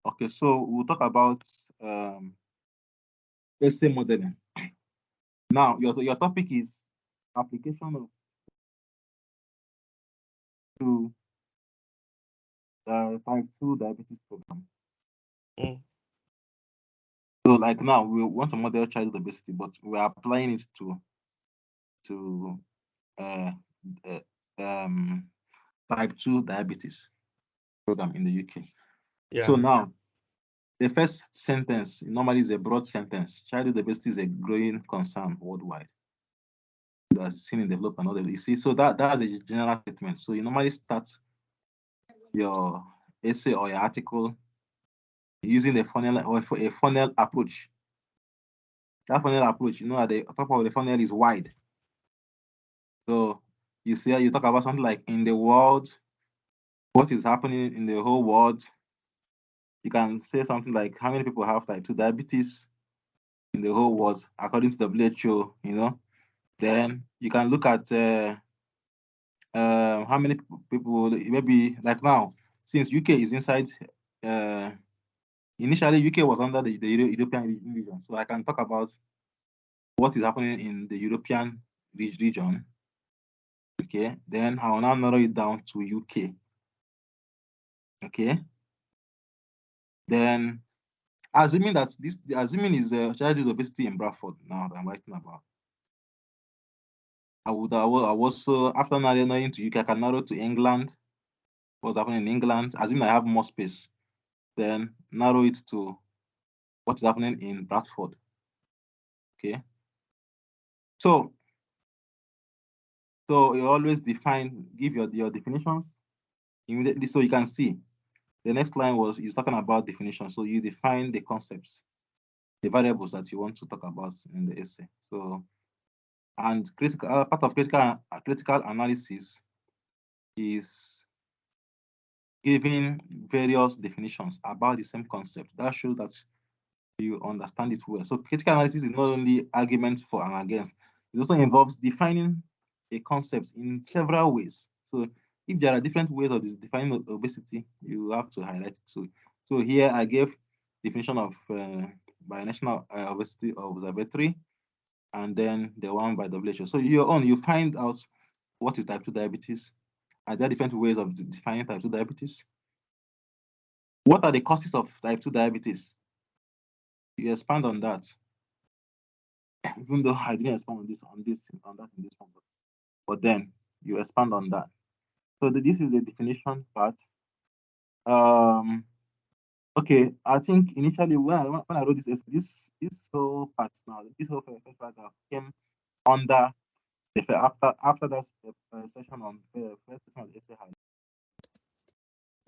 Okay, so we'll talk about essay modeling. Now, your topic is application of to type 2 diabetes program. Mm. So, like now, we want to model childhood obesity, but we are applying it to uh, uh, type 2 diabetes program in the UK. So Yeah. now, the first sentence normally is a broad sentence. Childhood obesity is a growing concern worldwide. That's seen in development. All you see, so that's a general statement. So you normally start your essay or your article using a funnel or a funnel approach. That funnel approach, at the top of the funnel is wide. So you see, you talk about something like in the world, what is happening in the whole world. You can say something like how many people have type 2 diabetes in the whole world according to WHO, Then you can look at how many people, maybe like now, since UK is inside, initially UK was under the European region. So I can talk about what is happening in the European region. Okay, then I will now narrow it down to UK. Okay, then assuming that assuming is childhood obesity in Bradford now that I'm writing about. I would also, after narrowing to UK, I can narrow to England. What's happening in England? Assuming I have more space, then narrow it to what is happening in Bradford. Okay. So you always give your definitions immediately so you can see. The next line is talking about definition. So you define the concepts, the variables that you want to talk about in the essay. So, and part of critical analysis is giving various definitions about the same concept. That shows that you understand it well. So critical analysis is not only argument for and against, it also involves defining a concept in several ways. So if there are different ways of defining obesity, you have to highlight it. So here I gave definition of by National Obesity Observatory, and then the one by WHO. So you find out what is type 2 diabetes. Are there different ways of defining type 2 diabetes? What are the causes of type 2 diabetes? You expand on that. Even though I didn't expand on that in this one, but then you expand on that. So this is the definition part. Okay, I think initially when I wrote this whole part now, this whole first paragraph came under after that session on first session of the essay.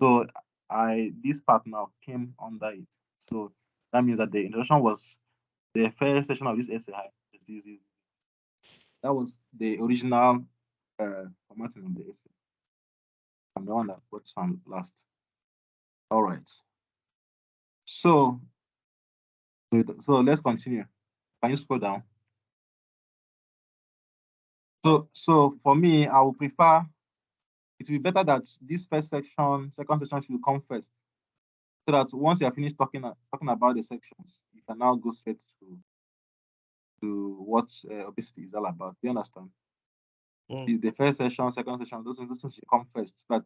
So this part now came under it. So that means that the introduction was the first session of this essay. That was the original formatting of the essay. I'm the one that put some last. All right. So let's continue. Can you scroll down? So for me, I would prefer it will be better that this first section, second section should come first. So that once you are finished talking about the sections, you can now go straight to what obesity is all about. Do you understand? The first session, second session, those things should come first, so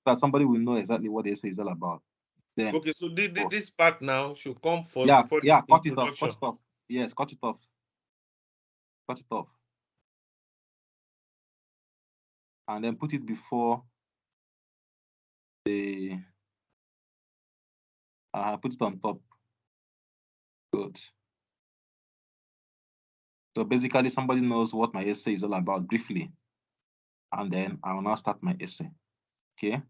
that somebody will know exactly what the essay is all about. Then Okay, so this part now should come first yeah, before the cut it off, cut introduction. it off. Yes, cut it off. Cut it off. And then put it before the put it on top. Good. So basically somebody knows what my essay is all about briefly. And then I will now start my essay. Okay.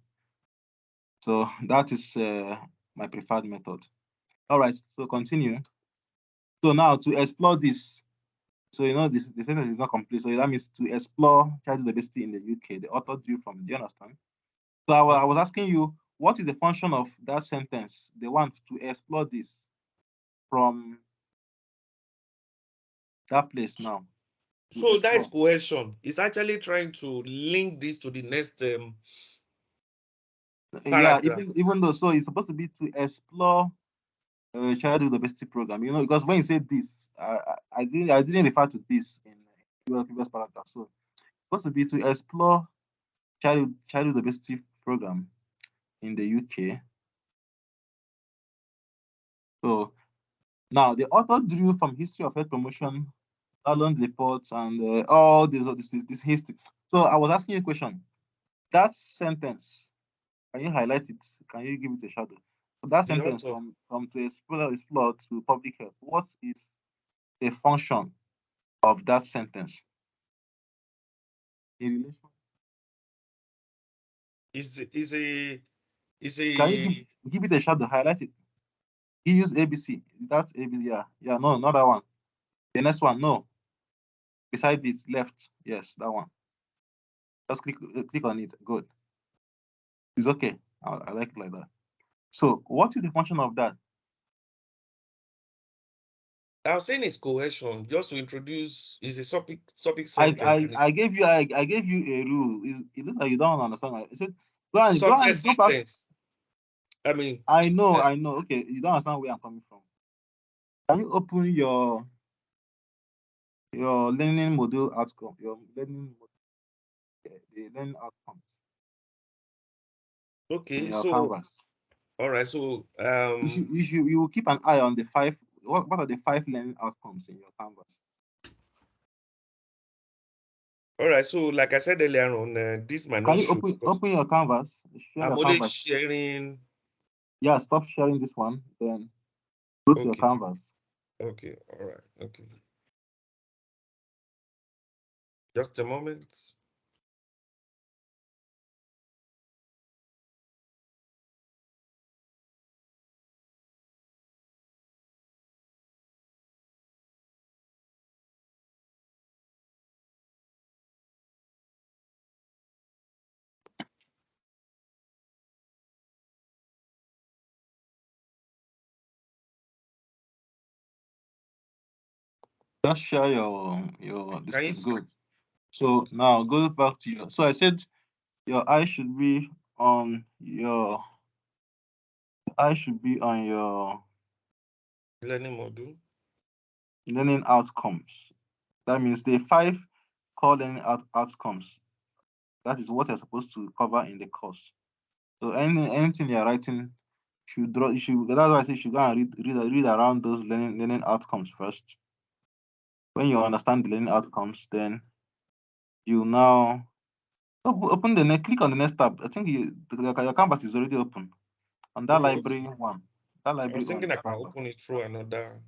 So that is my preferred method. All right, so continue. So now to explore this, so the sentence is not complete. So that means to explore childhood obesity in the UK, the author drew from. Do you understand? So I was asking you, what is the function of that sentence? They want to explore this from that place now. So that is cohesion. It's actually trying to link this to the next Yeah, paragraph. even though, so it's supposed to be to explore childhood diversity program. Because when you say this, I didn't refer to this in your previous paragraph. So it's supposed to be to explore childhood diversity program in the UK. So now the author drew from history of health promotion, Allen reports, and all this history. So I was asking you a question. That sentence, can you highlight it? Can you give it a shadow? So that The sentence author from to explore to public health. What is the function of that sentence in relation? is Can you a give it a shadow? Highlight it. He use ABC. That's ABC. Yeah. No, not that one. The next one. No. Beside it, left. Yes, that one. Just click on it. Good. It's okay. I like it like that. So, what is the function of that? I was saying it's cohesion, just to introduce is a topic I sentence I, and it's I gave you I gave you a rule. It looks like you don't understand. I said, subject go back. sentence. I mean, uh, I know. Okay, you don't understand where I'm coming from. Can you open your learning module outcome, your learning the learning outcomes in okay, your so canvas? all right, so You will keep an eye on the five. What are the five learning outcomes in your canvas? all right, so like I said earlier on, this might Can not you show because open your canvas? Share I'm your only canvas. sharing. Yeah, stop sharing this one. Then go to your Okay, canvas. okay, all right, okay. Just a moment. Just share your this Can you thing. see? Good. So now go back to your. So I said your eye should be on your Learning module. learning outcomes. That means the five core learning outcomes. That is what you're supposed to cover in the course. So anything you're writing should draw. You should. That's why I say you should go and read around those learning outcomes first. When you understand the learning outcomes, then you now open the next. Click on the next tab. I think your canvas is already open on that Oh, library one. That I was library on thinking I this can canvas. open it through another.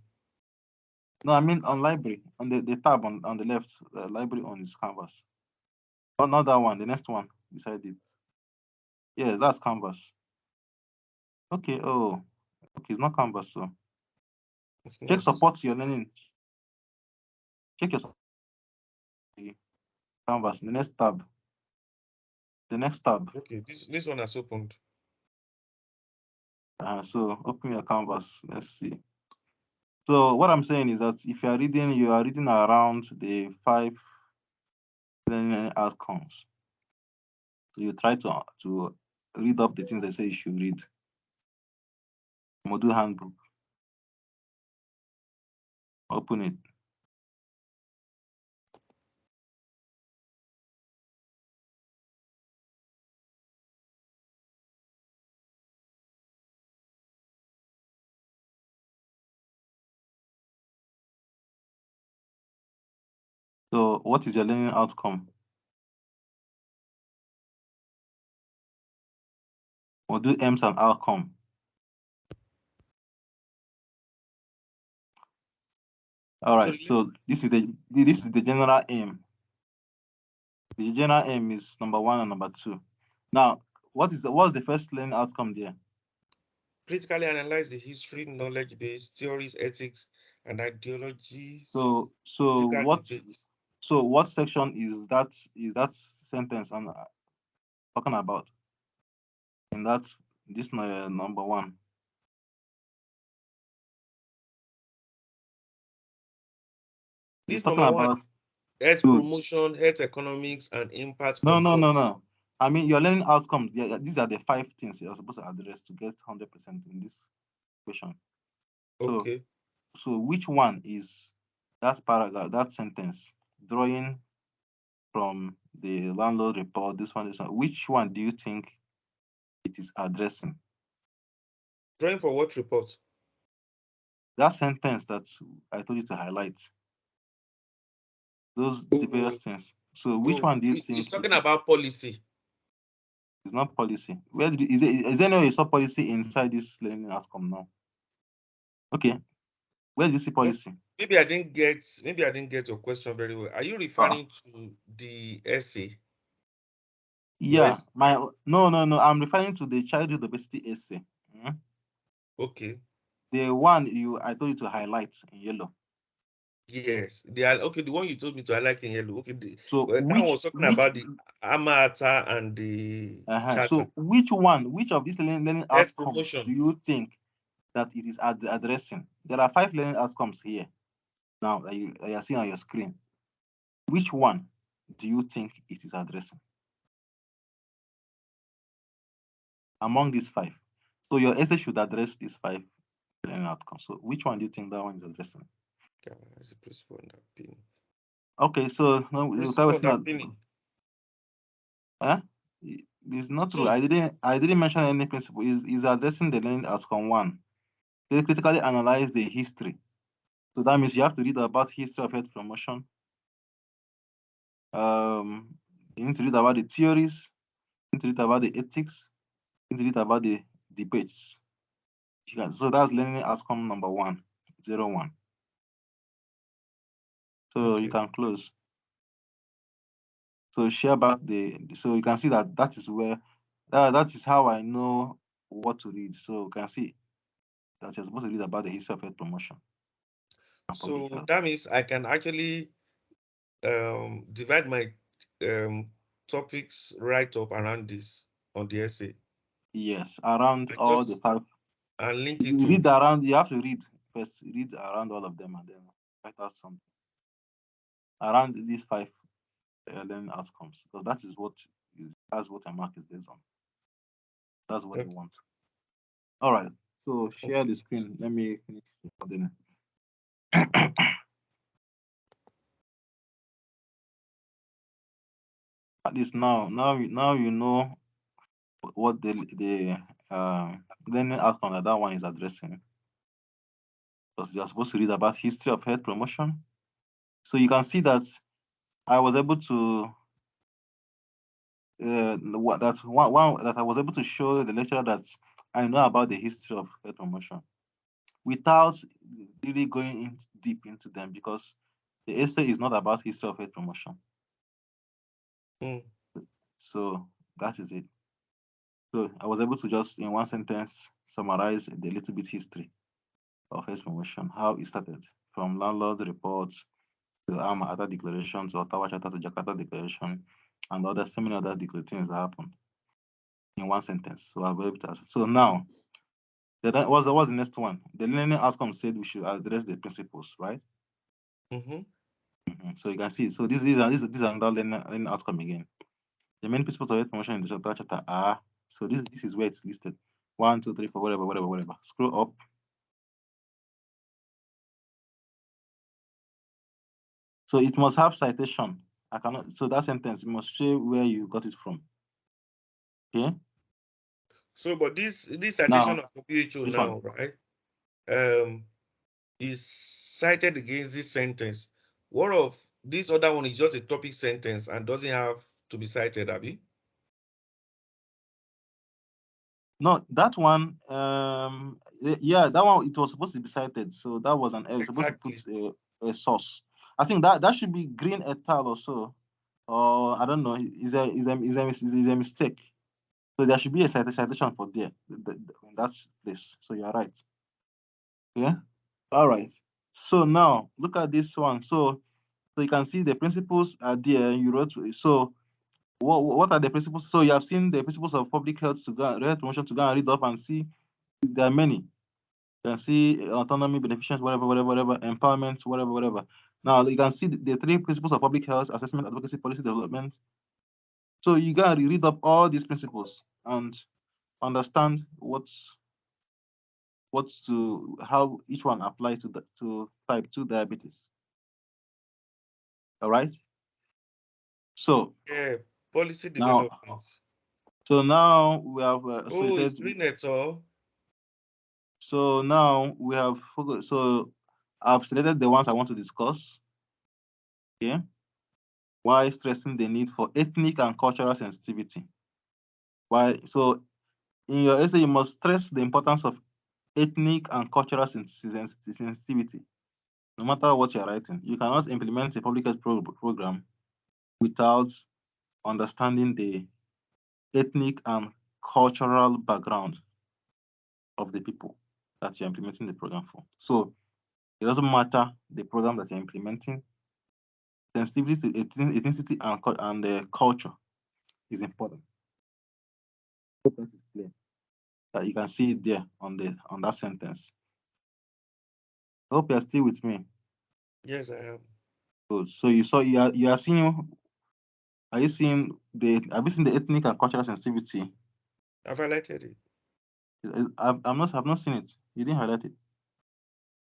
No, I mean on library on the tab on the left. Library on this canvas. Oh, not that one. The next one beside it. Yeah, that's canvas. Okay. Oh, okay. It's not canvas. So It's check not. support your learning. Check your canvas. The next tab. The next tab. Okay, this one has opened. So open your canvas. Let's see. So what I'm saying is that if you are reading around the five learning outcomes. So you try to read up the things they say you should read. Module handbook. Open it. So what is your learning outcome? Module aims and outcome. All right. So this is the general aim. The general aim is number one and number two. Now, what's the first learning outcome there? Critically analyze the history, knowledge base, theories, ethics, and ideologies. So Debates. what section is that sentence I'm talking about? In this number one. It's This talking number one, about health good. promotion, health economics, and impact No, no, no, components. no. I mean, your learning outcomes, these are the 5 things you're supposed to address to get 100% in this question. So, Okay. so which one is that paragraph, that sentence, drawing from the landlord report, this one, which one do you think it is addressing? Drawing for what report? That sentence that I told you to highlight, those the Oh, various things. So which one do you he's think it talking is? about policy. It's not policy. Where did is there no you saw policy inside this learning outcome now? Okay, where did you see No, policy? maybe I didn't get your question very well. Are you Ah, referring to the essay? Your yeah, essay? no. I'm referring to the childhood obesity essay. Okay. The one I told you to highlight in yellow. Yes. They are okay. The one you told me to, I like in yellow. Okay. So Well, that one was talking about the Amata and the charter. so which of these learning Yes, outcomes do promotion. you think that it is addressing? There are 5 learning outcomes here now that you are seeing on your screen. Which one do you think it is addressing among these 5? So your essay should address these 5 learning outcomes. So which one do you think that one is addressing? As a principle underpinning. Okay, so no, that Principle was not. underpinning. Huh? It's not true. Two. I didn't mention any principle. Is addressing the learning outcome 1. They critically analyze the history. So that means you have to read about history of health promotion. You need to read about the theories. You need to read about the ethics. You need to read about the debates. So that's learning outcome number 1, 01. So you Okay. can close. So share back so you can see that is where that is how I know what to read. So you can see that you're supposed to read about the history of health promotion and public So health. that means I can actually divide my topics right up around this on the essay. Yes, around And all the just 5. and link it You to read around, you have to read first, read around all of them and then write out something around these 5 learning outcomes, because that's what a mark is based on. That's what they okay. want. All right. So share Okay. the screen. Let me finish recording. At least now you know what the learning outcome that one is addressing. Because you're supposed to read about history of health promotion. So you can see that I was able to that I was able to show the lecturer that I know about the history of health promotion without really going deep into them, because the essay is not about history of health promotion. Mm. So that is it. So I was able to just in one sentence summarize the little bit history of health promotion, how it started from landlord reports to Ata Declaration to Ottawa Charter to Jakarta Declaration and so many other things that happened in one sentence. So I'll be able to. So now, what's the next one? The learning outcome said we should address the principles, right? Mm-hmm. So you can see. So these are another learning outcome again. The main principles of health promotion in the charter are. So this is where it's listed. 1, 2, 3, 4, whatever. Scroll up. So it must have citation. I cannot. So that sentence must show where you got it from. Okay. So, but this citation Now, of WHO this one. now, right? Is cited against this sentence. What of this other one is just a topic sentence and doesn't have to be cited, Abby? No, that one. Yeah, that one. It was supposed to be cited. So that was an error. You're supposed to Exactly. put a source. I think that should be green et al. or so. Or I don't know. Is a mistake. So there should be a citation for there. That's this. So you're right. Yeah. All right. So now look at this one. So you can see the principles are there. You wrote. So what are the principles? So you have seen the principles of public health health promotion to go and read up and see. There are many. You can see autonomy, beneficence, whatever, empowerment, whatever. Now you can see the 3 principles of public health: assessment, advocacy, policy development. So you gotta read up all these principles and understand how each one applies to type 2 diabetes. All right. So Yeah, policy now, developments. we have so it Oh, says it's green at all. so now we have so I've selected the ones I want to discuss. Okay. While stressing the need for ethnic and cultural sensitivity. Why? So in your essay, you must stress the importance of ethnic and cultural sensitivity. No matter what you're writing, you cannot implement a public health program without understanding the ethnic and cultural background of the people that you're implementing the program for. So it doesn't matter the program that you're implementing, sensitivity to ethnicity and culture is important. Hope that is clear. That you can see it there on that sentence. I hope you're still with me. Yes, I am. Good. So you are seeing, are you seeing have you seen the ethnic and cultural sensitivity? I've highlighted it. I've not seen it. You didn't highlight it.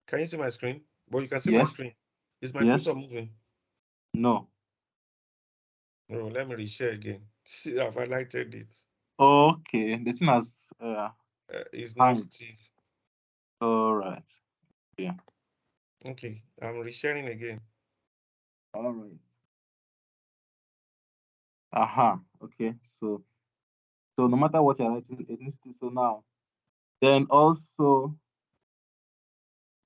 Can you see my screen? But you can see my Yes. screen. Is my Yes. cursor moving? No. No, let me reshare again. See, I've highlighted it. Okay. The thing has It's now hanged. Steve. All right. Yeah. Okay, I'm resharing again. All right. Aha. Okay. So no matter what you're writing, ethnicity. So now, then also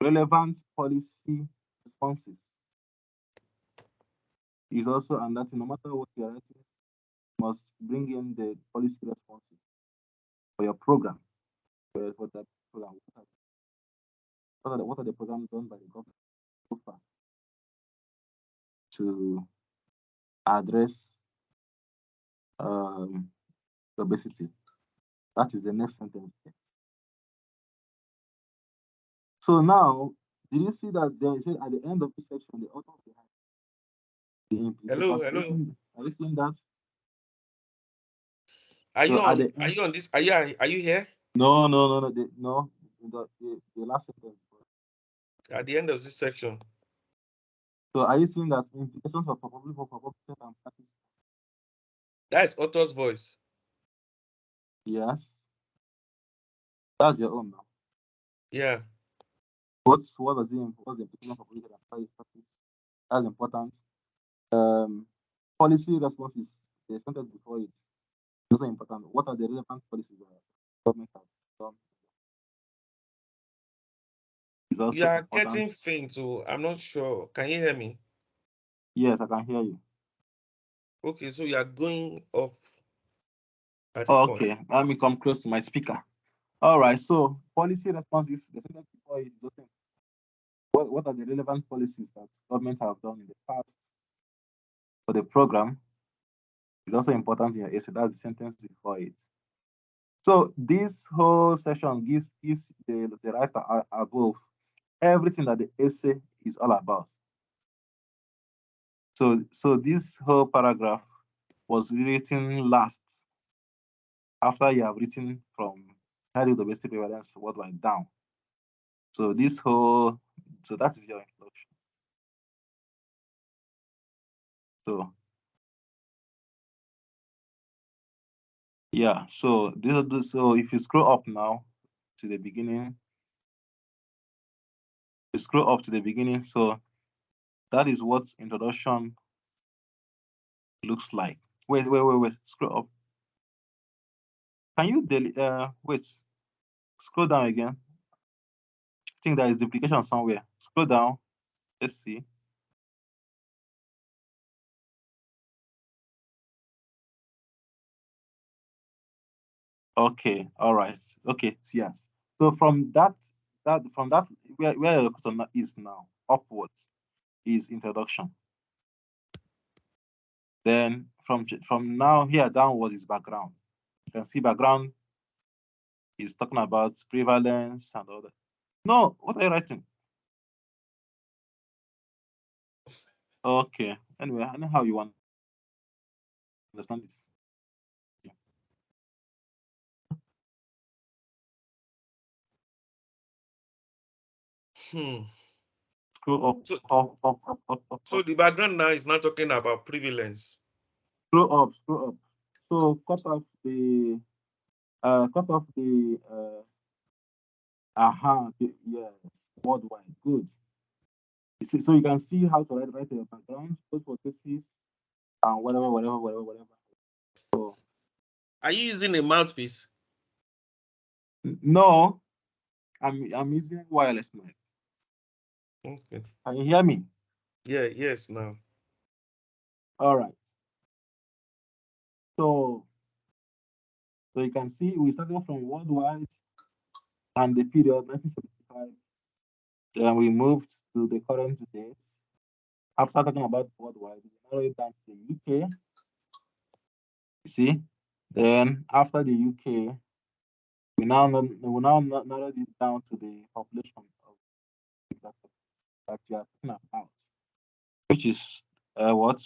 relevant policy responses is also, and that no matter what you're writing, you must bring in the policy responses for your program. For that program, what are the programs done by the government so far to address um, obesity? That is the next sentence. So now, did you see that they said at the end of this section, the author behind the Hello, hello. participating? Are you seeing that? Are So you at on? the Are end, you on this? Are you here? no, the last sentence. At the end of this section. So are you seeing that implications for public health and practice? That is author's voice. Yes, that's your own now. Yeah. What's the implication for public health and practice? That's important. Policy responses, the sentence before it, is also important. What are the relevant policies that government have done? Is You also are getting important. faint, so I'm not sure. Can you hear me? Yes, I can hear you. Okay, so you are going up at a point. Okay, let me come close to my speaker. All right, so policy responses, the sentence before it is also, what are the relevant policies that government have done in the past for the program is also important in your essay. That's the sentence before it. So this whole section gives the writer above everything that the essay is all about. So this whole paragraph was written last after you have written from childhood obesity prevalence worldwide down. So that is your introduction. So yeah, so so if you scroll up now to the beginning, you scroll up to the beginning. So that is what introduction looks like. Wait. Scroll up. Can you wait? Scroll down again. I think there is duplication somewhere. Scroll down. Let's see. Okay. All right. Okay. So yes. So from that where your question is now upwards is introduction. Then from now here downwards is background. You can see background is talking about prevalence and all that. No, what are you writing? Okay. Anyway, I know how you want to understand this. Scroll up, So, up, up, up, up, up, so up. the background now is not talking about prevalence. Scroll up, scroll up. So cut off the yes, worldwide. Good. You see, so you can see how to write a background, both for thesis and whatever. So Are you using a mouthpiece? no, I'm using wireless mic. Okay. Can you hear me? Yeah, yes, now. All right. So you can see we started from worldwide and the period 1975. Then we moved to the current date. After talking about worldwide, we narrowed it down to the UK. You see? Then after the UK, we now narrowed it down to the population of that you are talking about, which is what?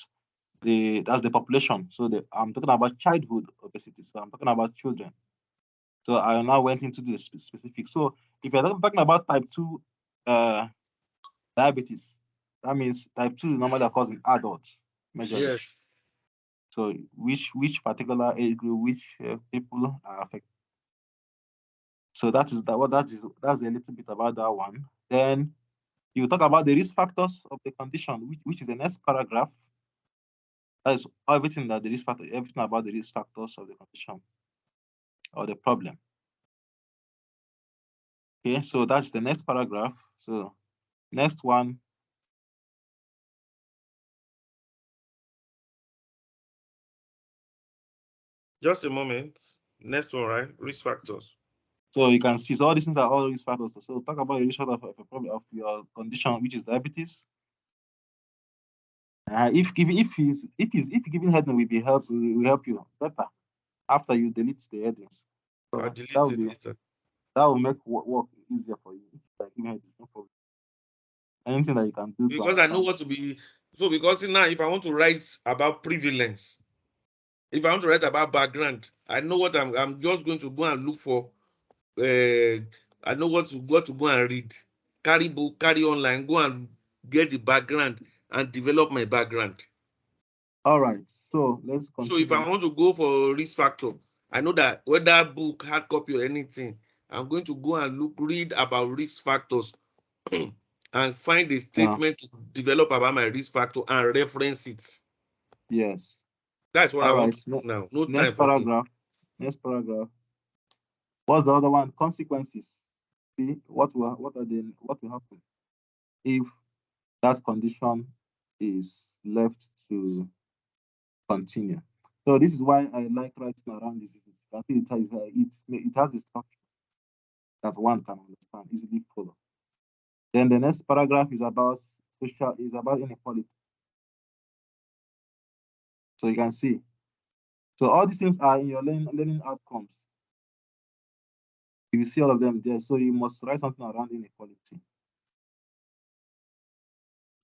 That's the population. So I'm talking about childhood obesity. So I'm talking about children. So I now went into the specifics. So if you're talking about type 2 diabetes, that means type 2 is normally occurs in adults majorly. Yes. So which particular age group, which people are affected. So that's a little bit about that one. Then you talk about the risk factors of the condition, which is the next paragraph. That is everything about the risk factors of the condition or the problem. Okay, so that's the next paragraph. So next one. Just a moment. Next one, right? Risk factors. So you can see, so all these things are all risk factors. So talk about the risk factor of a problem of your condition, which is diabetes. If giving heading will help you better after you delete the headings. I'll So delete it later. that will make work easier for you. Like giving headings, no problem. Anything that you can do to Because I know understand. what to be. So because now if I want to write about prevalence, if I want to write about background, I know what I'm just going to go and look for. I know what to go and read. Carry book, carry online, go and get the background and develop my background. All right, so let's So if I continue. want to go for risk factor, I know that whether book, hard copy, or anything, I'm going to go and read about risk factors and find a statement to develop about my risk factor and reference it. Yes. That's what I All want right. to do now. No time Next for me. paragraph. Next paragraph. What's the other one? Consequences. See what will happen if that condition is left to continue. So this is why I like writing around this. I think it has a structure that one can understand, easily follow. Then the next paragraph is about inequality. So you can see. So all these things are in your learning outcomes. You will see all of them there. So you must write something around inequality.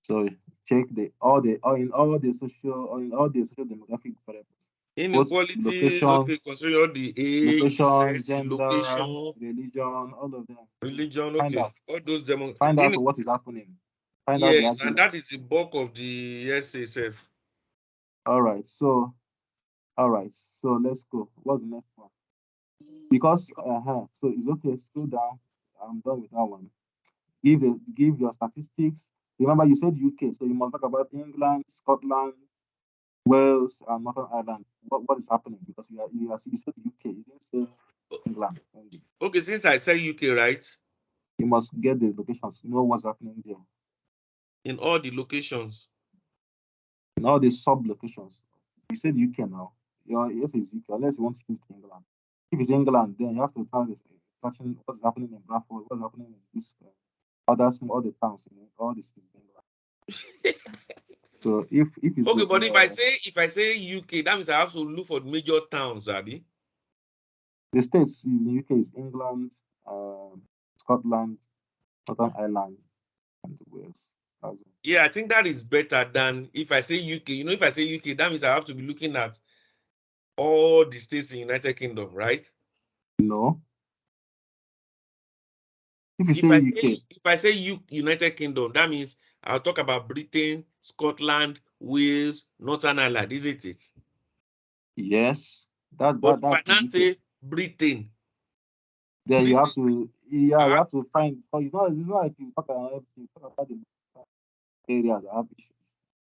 So check all the social demographic variables, both Inequalities, okay, considering all the age, location, sex, gender, location, religion, all of them. religion, Find okay, out. all those demo. Find out what is happening. Find out the Yes, and that arguments. is the bulk of the essay itself. All right. So let's go. What's the next one? Because so it's okay. Scroll down. I'm done with that one. Give your statistics. Remember, you said UK, so you must talk about England, Scotland, Wales, and Northern Ireland. What is happening? Because you said UK, you didn't say England only. Okay, since I said UK, right? You must get the locations, know what's happening there. In all the locations. In all the sub locations. You said UK now. Yes, it's UK, unless you want to keep it England. If it's England, then you have to start touching what's happening in Bradford, what's happening in this all the towns, all the cities in England. So if it's Okay, but if I say UK, that means I have to look for major towns, Abby. the states in UK is England, Scotland, Northern Ireland, and Wales. Yeah, I think that is better than if I say UK. You know, if I say UK, that means I have to be looking at all the states in United Kingdom, right? No. If you If say I UK, say United Kingdom, that means I'll talk about Britain, Scotland, Wales, Northern Ireland, isn't it? yes, But if I that's the now UK. say Britain, Then you have Britain, to, yeah, you I, have to find. Because it's not like you talk about everything. You talk about the areas that have issues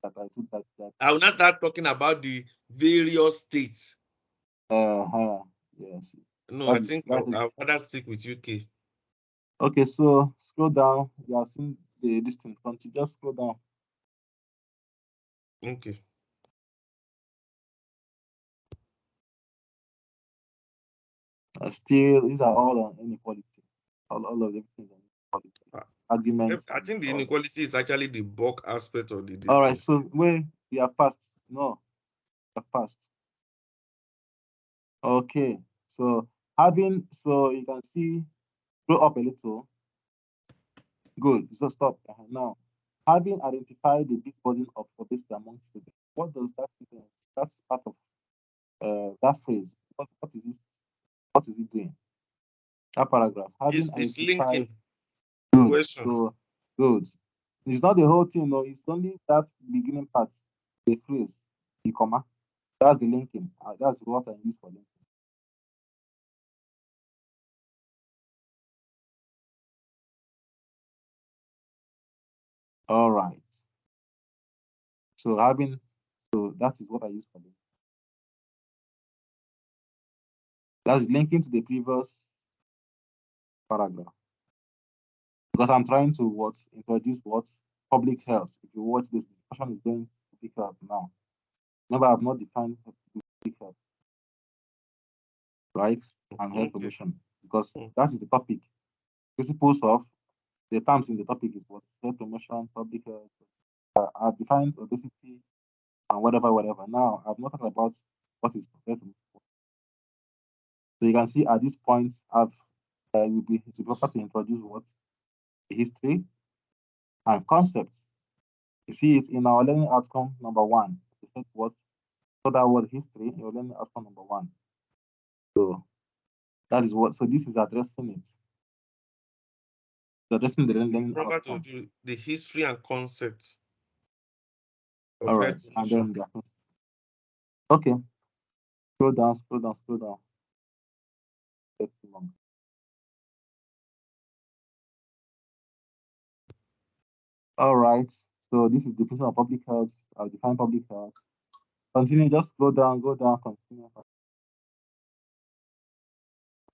that I took that. I will now start talking about the various states. Yes, No, I that is think that I'll is rather stick with UK. okay. So scroll down. You have seen the distance. Continue. Just scroll down. Okay. Still, these are all on inequality. All of everything on inequality. Uh, Arguments I and think the all. inequality is actually the bulk aspect of the All right. distance. So when we are fast. No, we are fast. Okay. So so you can see, scroll up a little. Good. So stop. Now, having identified the big burden of obesity among children, what does that mean? That's part of that phrase. What is this? What is it doing? That paragraph. Having It's identified linking good. question. So good. It's not the whole thing, no. It's only that beginning part, the phrase, the comma. That's the linking. That's what I use for linking. All right. So that is what I use for linking. That's linking to the previous paragraph. Because I'm trying to introduce public health. If you watch this discussion is going public health now. Remember, I've not defined public health, right? And health Okay. promotion. Because Mm. that is the topic. Principles of the terms in the topic is what health promotion, public health. I've defined obesity and whatever. Now I've not talked about what is health promotion. So you can see at this point I've it will be proper to introduce what the history and concepts. You see it in our learning outcome number 1. It said what? So that was history, your learning outcome number 1. So that is what. So this is addressing it. It's addressing the learning Proper to outcome. do the history and concepts of All right, health and promotion. then okay. Scroll down. That's too long. All right. So this is definition of public health. I'll define public health. Continue. Just go down. Continue.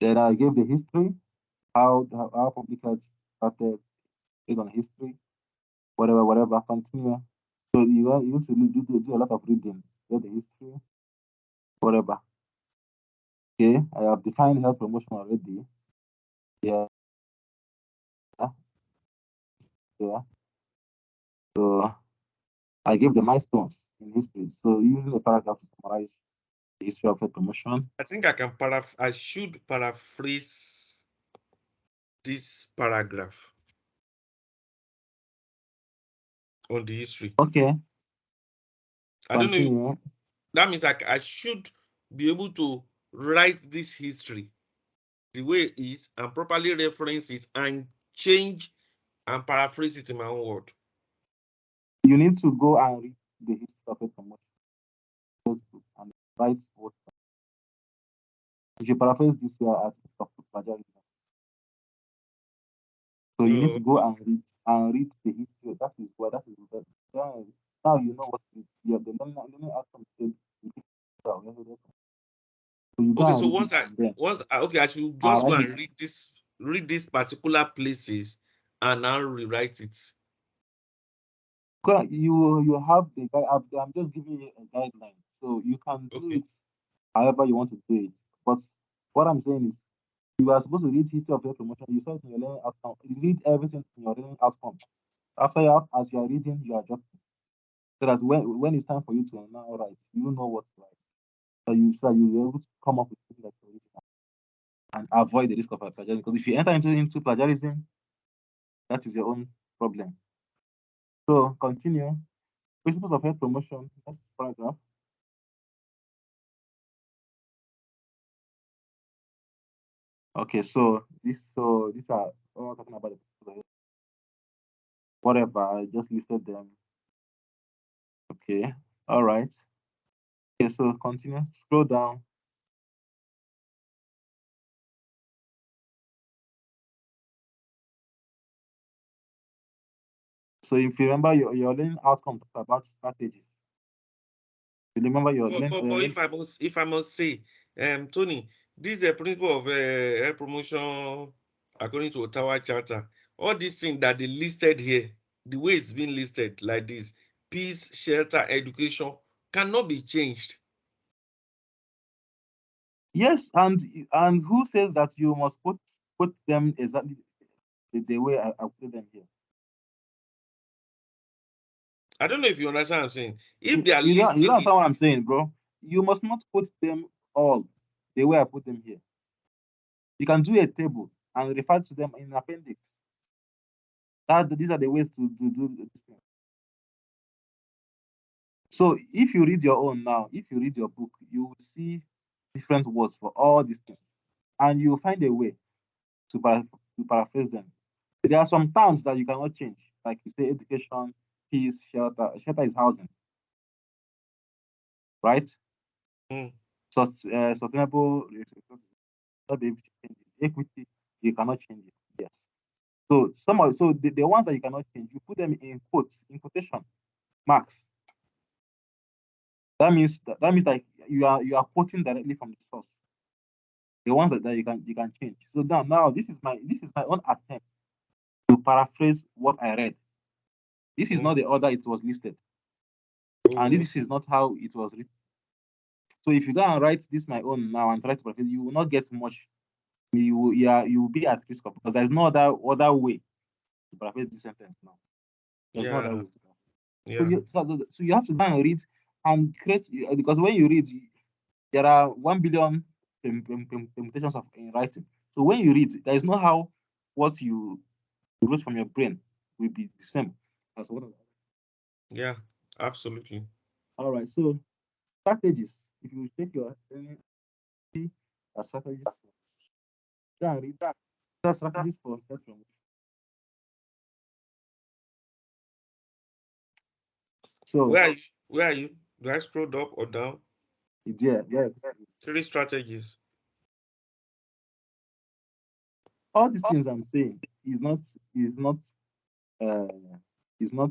Then I gave the history, how public health started based on history, whatever. Continue. So you used to do a lot of reading. Get the history, whatever. Okay, I have defined health promotion already. Yeah, yeah. So I gave the milestones in history. So using a paragraph to summarize the history of health promotion. I think I should paraphrase this paragraph on the history. Okay, I don't know. continue. That means I should be able to write this history the way it is and properly reference it and change and paraphrase it in my own word. You need to go and read the history of health promotion and write what. If you paraphrase this, you are at risk of plagiarism. So you need Oh, to go and read the history. That is why that is the now you know what the learning outcome said. So you go okay. and So read it and then okay, I should just go write and it. read these particular places and now rewrite it. You have the guide. I'm just giving you a guideline, so you can do Okay. it however you want to do it. But what I'm saying is, you are supposed to read history of your promotion. You saw it in your learning outcome. You read everything in your learning outcome. After as you are reading, you are just so that when it's time for you to now write, you know what to write. So you'll be able to come up with something that's original and avoid the risk of plagiarism. Because if you enter into plagiarism, that is your own problem. So continue. Principles of health promotion. Next paragraph. Okay, so these are all talking about whatever. I just listed them. Okay. All right. Okay, so continue. Scroll down. So if you remember your learning outcome about strategies. You remember your But if I must say, Tony, this is a principle of air promotion according to Ottawa Charter. All these things that they listed here, the way it's been listed like this, peace, shelter, education, cannot be changed. yes, and who says that you must put them exactly the way I put them here? I don't know if you understand what I'm saying. If they are You don't listing understand what it, I'm saying, bro. You must not put them all the way I put them here. You can do a table and refer to them in appendix. These are the ways to do this thing. So if you read your own now, if you read your book, you will see different words for all these things, and you will find a way to paraphrase them. There are some terms that you cannot change, like you say education, peace, shelter. Shelter is housing, right? mm, Sustainable, not be able to change it. Equity, you cannot change it. Yes. So the ones that you cannot change, you put them in quotes, in quotation marks. That means that you are quoting directly from the source. The ones that you can change. So now this is my own attempt to paraphrase what I read. This is not the order it was listed, and this is not how it was written. So if you go and write this my own now and try to paraphrase, you will not get much. You will be at risk of, because there's no other way to paraphrase this sentence now. There's no other yeah, way. yeah. So you have to go and read and create, because when you read, there are 1 billion permutations of in writing. So when you read, there is no how what you wrote from your brain will be the same as what. Yeah, absolutely. All right. So strategies. If you take your strategies, go and read that. Strategies for self-promotion. So Where are you? Where are you? Do I scroll up or down? yeah. 3 strategies. All these things I'm saying is not uh is not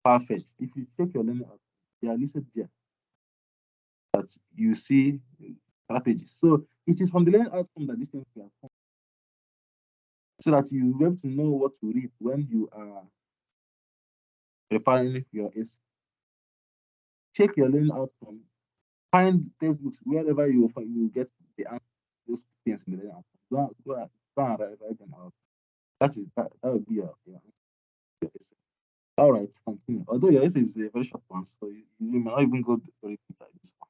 perfect. If you check your learning outcomes, they are listed there that you see strategies. So it is from the learning outcome that these things can come, so that you will be able to know what to read when you are preparing your essay. Check your learning outcome. Find textbooks wherever you get the answer to those things in the learning outcome. Go and write them out. That would be your essay. All right, continue. Although your essay is a very short one, so you may not even go very deep like this one.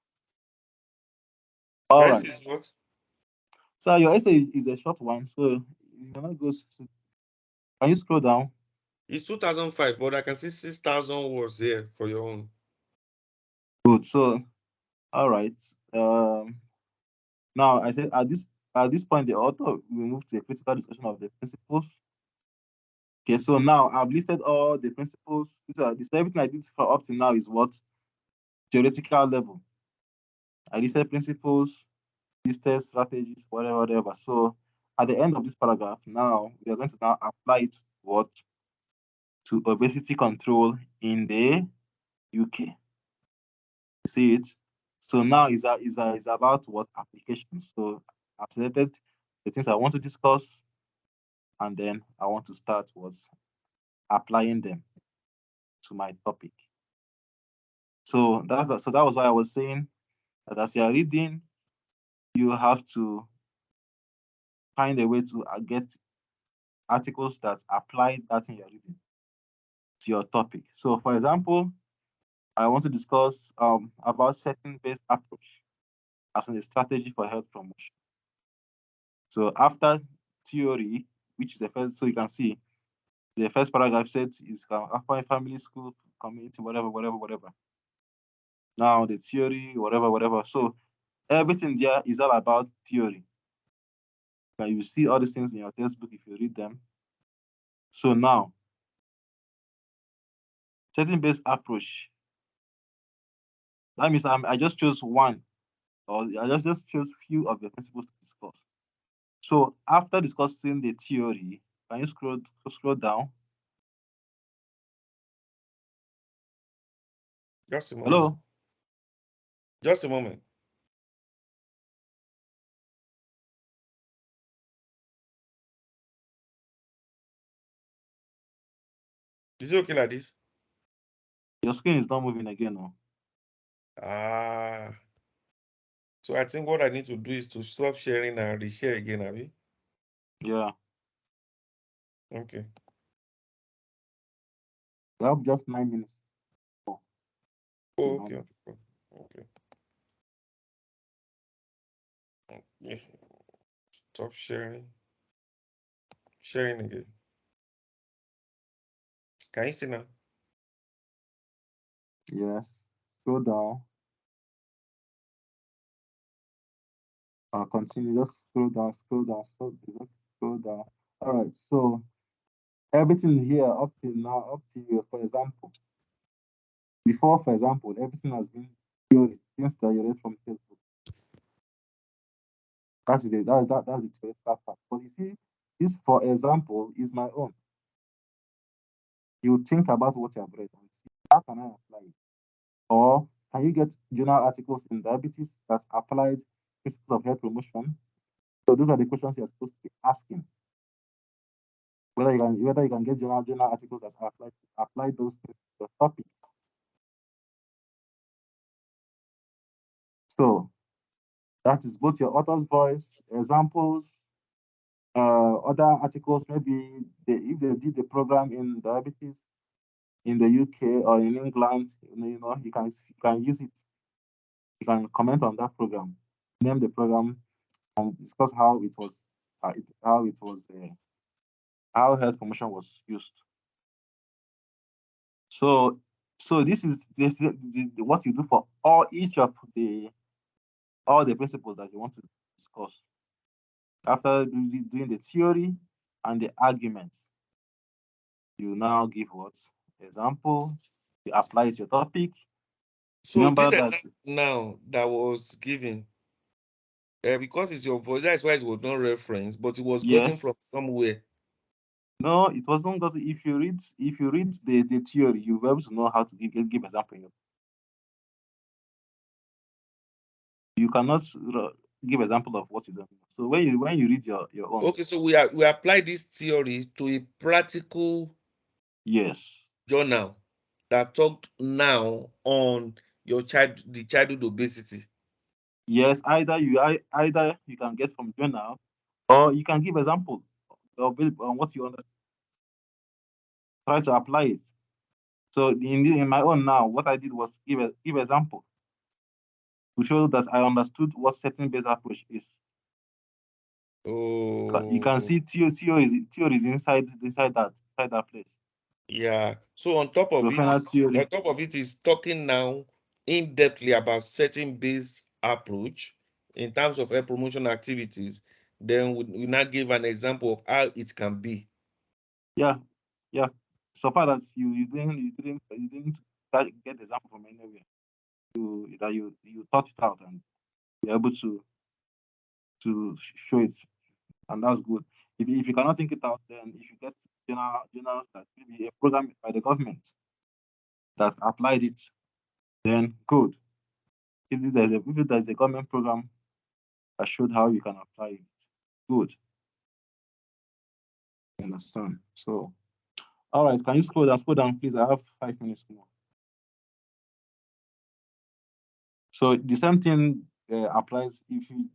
All Price right. is what? So your essay is a short one, so you cannot go. Can you scroll down? It's 2005, but I can see 6,000 words here for your own. Good. So, all right. Now I said at this point the author will move to a critical discussion of the principles. Okay. So now I've listed all the principles. This everything I did for up to now is what theoretical level. I listed principles, listed strategies, whatever. So at the end of this paragraph, now we are going to now apply it what to obesity control in the UK. See it. So now is about what application. So I've selected the things I want to discuss, and then I want to start what's applying them to my topic. So that was why I was saying that as you are reading, you have to find a way to get articles that apply that in your reading to your topic. So for example, I want to discuss about setting-based approach as a strategy for health promotion. So after theory, which is the first, so you can see the first paragraph says is after family, school, community, whatever. Now the theory, whatever. So everything there is all about theory. Now you see all these things in your textbook if you read them. So now Setting-based approach. That means I just chose one, or I just chose few of the principles to discuss. So after discussing the theory, can you scroll down? Just a moment. Hello? Just a moment. Is it okay like this? Your screen is not moving again now. So I think what I need to do is to stop sharing and reshare again, Abby. Yeah. Okay. We have just 9 minutes. Oh, okay. Okay. Okay. Stop sharing. Sharing again. Can you see now? Yes. Scroll down. Continue. Just scroll down. Scroll down. All right. So everything here up till now, up to you, for example, before, for example, everything has been theory since that you read from Facebook. That's the theoretical part. But you see, this, for example, is my own. You think about what you have read and see how can I apply it? Or can you get journal articles in diabetes that applied principles of health promotion? So those are the questions you're supposed to be asking. Whether you can get journal articles that apply those things to the topic. So that is both your author's voice, examples, other articles. Maybe if they did the program in diabetes in the UK or in England, you can use it. You can comment on that program, name the program, and discuss how it was, how health promotion was used. So this is what you do for all the principles that you want to discuss. After doing the theory and the arguments, you now give what example, you apply it to your topic. So Remember this that example now that was given, because it's your voice, that's why it was not referenced, but it was gotten from somewhere. No, it wasn't because if you read the theory, you'll be able to know how to give example. You cannot give example of what you don't know. So when you read your own. Okay, so we apply this theory to a practical journal that talked now on the childhood obesity. Yes, either you can get from journal, or you can give example of on what you understand. Try to apply it. So in my own now, what I did was give example to show that I understood what setting-based approach is. You can see theories inside that place. Yeah. So on top of it is talking now in-depthly about setting-based approach in terms of health promotion activities. Then we now give an example of how it can be. Yeah. So far that you didn't get the example from anywhere. You thought it out and you're able to show it, and that's good. If you cannot think it out, then if you get journals that maybe a program by the government that applied it, then good. If there's a government program that showed how you can apply it, good. You understand? So, all right, can you scroll down, please? I have 5 minutes more. So the same thing applies if you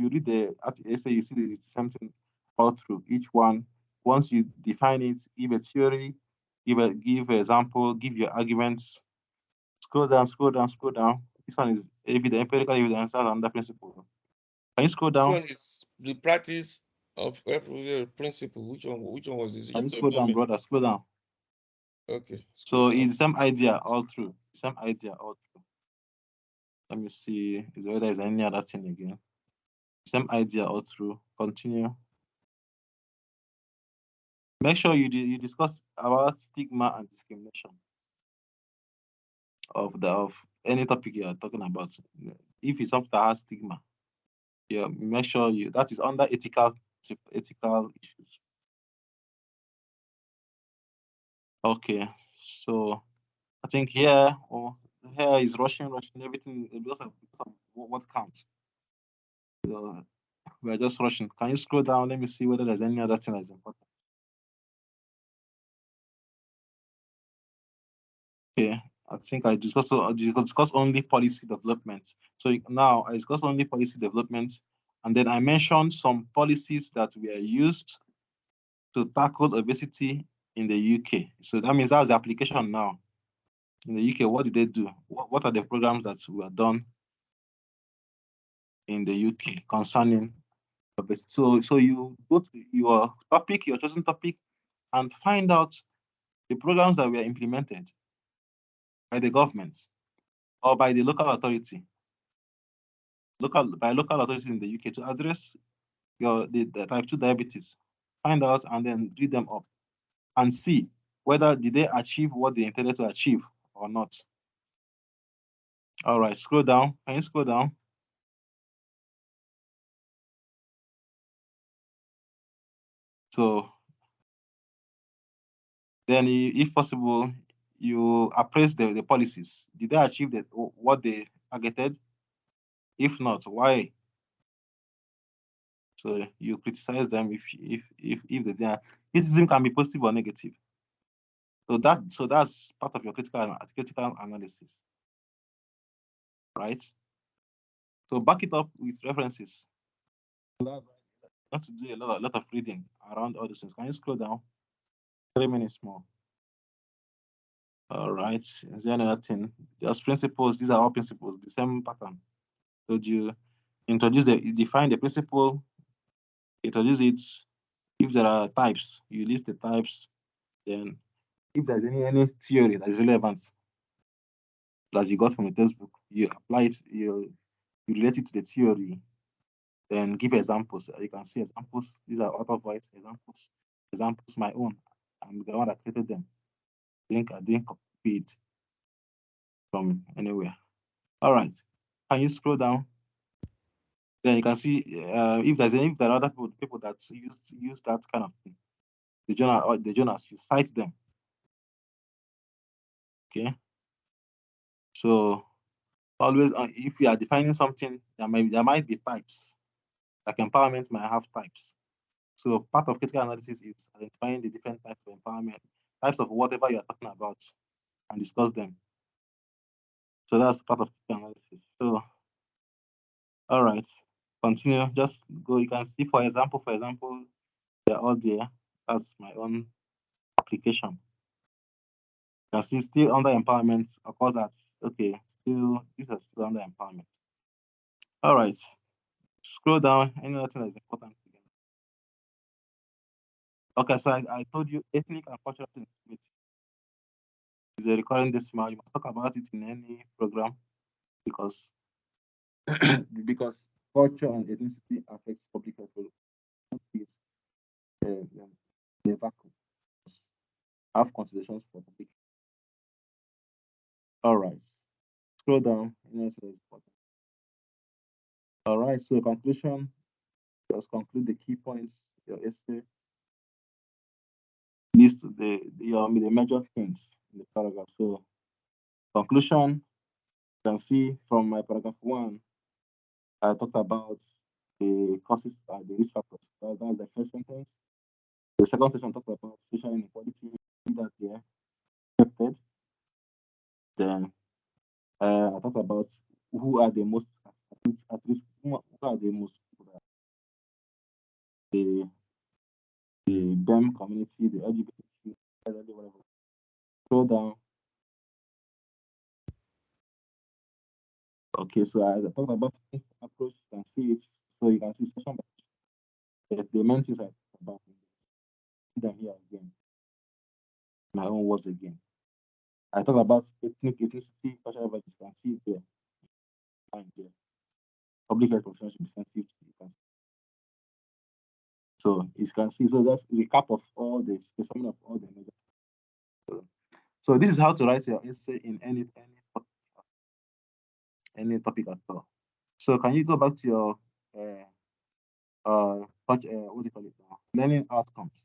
read the essay, you see the same thing all through each one. Once you define it, give a theory, give example, give your arguments. Scroll down. This one is empirical evidence and another principle. Can you scroll down? This one is the practice of principle. Which one was this? Can you scroll down, brother? Scroll down. Okay. So it's the same idea all through. Let me see. Is whether there's any other thing again. Same idea all through. Continue. Make sure you discuss about stigma and discrimination of any topic you are talking about. If it's something that has stigma, yeah, make sure you that is under ethical issues. Okay, so I think here is rushing everything because of what counts. So we are just rushing. Can you scroll down? Let me see whether there's any other thing that's important. Okay, I think I discuss only policy development. So now I discuss only policy development, and then I mentioned some policies that were used to tackle obesity in the UK. So that means that's the application now. In the UK, what did they do? What are the programs that were done in the UK concerning obesity? So you go to your topic, your chosen topic, and find out the programs that were implemented by the government or by the local authority, local authorities in the UK to address the type 2 diabetes. Find out and then read them up and see whether did they achieve what they intended to achieve or not. All right, scroll down. Can you scroll down? So then, if possible, you appraise the policies. Did they achieve what they targeted? If not, why? So you criticize them if they did. Criticism can be positive or negative. So that's part of your critical analysis, right? So back it up with references. Let's do a lot of reading around all these things. Can you scroll down? 3 minutes more. All right. Is there another thing? There's principles. These are all principles. The same pattern. So you define the principle, introduce it. If there are types, you list the types. Then, if there's any theory that is relevant that you got from the textbook, you apply it. You relate it to the theory. Then give examples. You can see examples. These are author voice examples. Examples my own. I'm the one that created them. I didn't copy it from anywhere. All right. Can you scroll down? Then you can see if there are other people that use that kind of thing. The journals, you cite them. Okay. So always, if you are defining something, there might be types. Like empowerment might have types. So part of critical analysis is identifying the different types of empowerment, types of whatever you are talking about, and discuss them. So that's part of critical analysis. So, all right, continue. Just go. You can see, for example, they're all there. That's my own application. You can see still under empowerment. Of course, that's okay. This is still under empowerment. All right. Scroll down. Any other thing that is important again? Okay, so I told you ethnic and cultural sensitivity is a recurring decimal. You must talk about it in any program because because culture and ethnicity affects public health. It's the vacuum. Have considerations for public. All right. Scroll down. All right. So conclusion. Just conclude the key points. Your essay. List the major things in the paragraph. So conclusion. You can see from my paragraph 1, I talked about the causes and the risk factors. That's the first sentence. The second section talked about social inequality that they affected. Then I talked about who are the most at least who are the most people that the BEM community, the LGBTQ, whatever. Scroll down. Okay, so I talked about approach. You can see it. So you can see section by the main things I talked about. See them here again. My own words again. I talk about ethnicity, cultural values. You can see it there. There. Public health professionals should be sensitive to it. So you can see, so that's the recap of all this, the summary of all the major. So this is how to write your essay in any topic at all. So can you go back to your what do you call it now? Learning outcomes.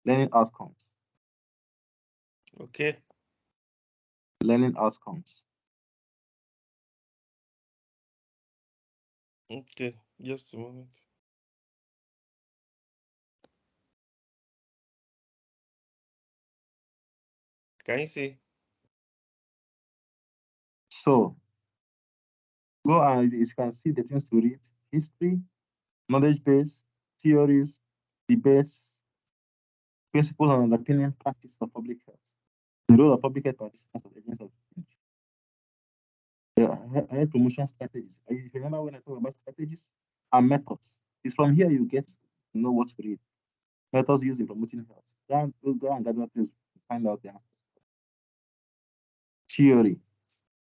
Learning outcomes. Okay. Learning outcomes. Okay. Just a moment. Can you see? So go and you can see the things to read: history, knowledge base, theories, debates, principles and underpinning practice of public health, the role of public health practitioners as agents of change, health promotion strategies. If you remember when I talk about strategies and methods, it's from here you get to know what to read. Methods used in promoting health. Go and gather things to find out the answers. Theory.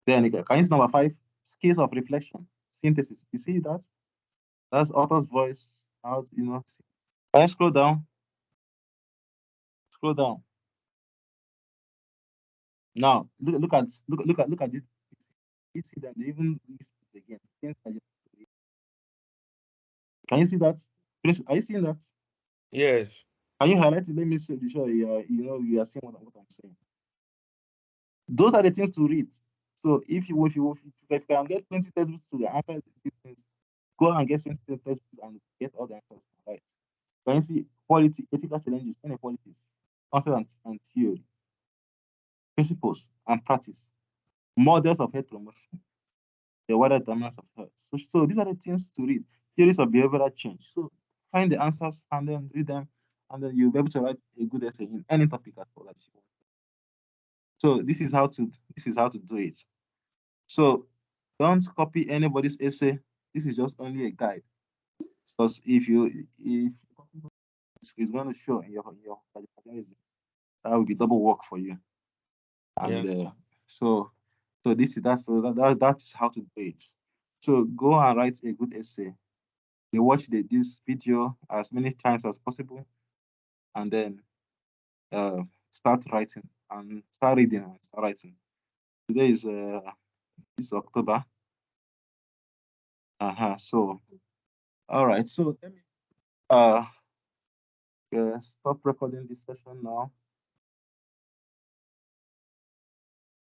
Then can you see number 5? Skills of reflection, synthesis. You see that? That's author's voice. How you know? Can you scroll down? Scroll down. Now look at this. You see that they even list it again. Can you see that? Are you seeing that? Yes. Can you highlight it? Let me be sure you are seeing what I'm saying. Those are the things to read. So if you can get 20 textbooks to answer these things, go and get 20 textbooks and get all the answers right. Can you see quality, ethical challenges, inequalities, concept and theory, principles and practice, models of health promotion, the wider determinants of health. So these are the things to read. Theories of behavioral change. So find the answers and then read them, and then you'll be able to write a good essay in any topic at all that you want. So this is how to do it. So don't copy anybody's essay. This is just only a guide. Because if it's going to show in your plagiarism, that will be double work for you. And so that's how to do it. So go and write a good essay. You watch this video as many times as possible, and then start writing and start reading and start writing. Today is October. So all right. So let me stop recording this session now.